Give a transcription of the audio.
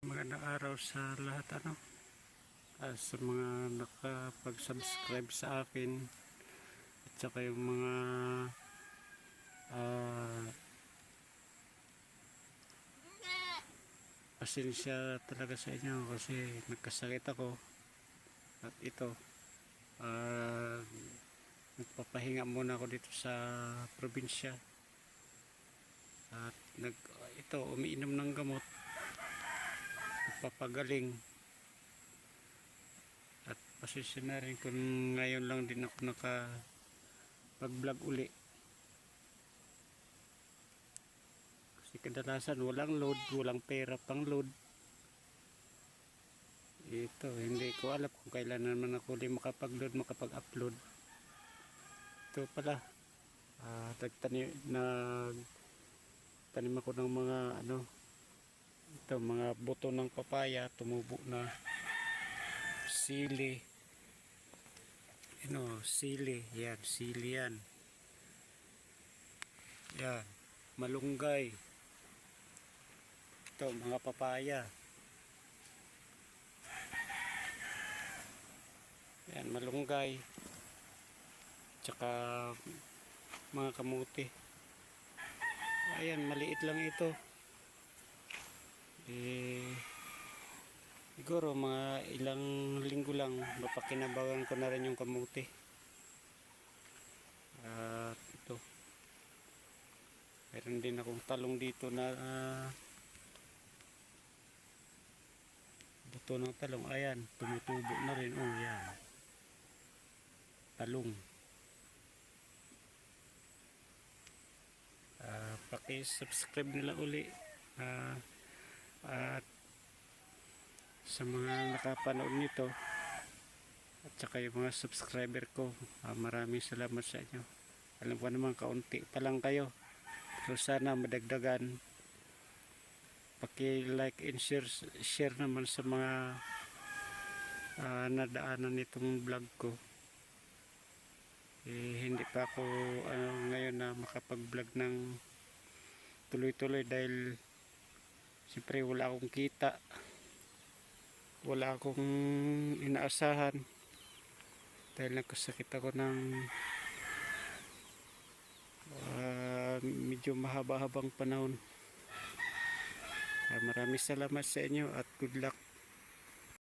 Magandang araw sa lahat sa mga nakapag-subscribe sa akin at saka yung mga ah, pasensya talaga sa inyo kasi nagkasakit ako at ito ah, nagpapahinga muna ako dito sa probinsya at ito umiinom ng gamot, nagpapagaling. At pasensya na rin kung ngayon lang din ako nakapag-vlog uli. Kasi kadalasan walang load, walang pera pang load. Ito, hindi ko alam kung kailan naman ako ulit makapag-load, makapag-upload. Ito pala, nagtanim ako ng mga mga buto ng papaya, tumubo na. Sili. Sili. Yan, sili yan. Yan, malunggay. Ito, mga papaya. Yan, malunggay. Tsaka mga kamuti. Ayan, maliit lang ito. Siguro mga ilang linggo lang mapakinabangan ko na rin yung kamuti. At ito, meron din akong talong dito na buto ng talong. Ayan, tumutubo na rin. Oh, yan, talong. Paki-subscribe nila uli at sa mga nakapanood nito at saka yung mga subscriber ko, maraming salamat sa inyo. Alam ko naman kaunti pa lang kayo, pero sana madagdagan. Paki-like and share naman sa mga nadaanan nitong vlog ko. Hindi pa ako ngayon na makapag-vlog ng tuloy-tuloy dahil siyempre wala akong kita, wala akong inaasahan dahil nagkasakit ako ng medyo mahaba-habang panahon. Maraming salamat sa inyo at good luck.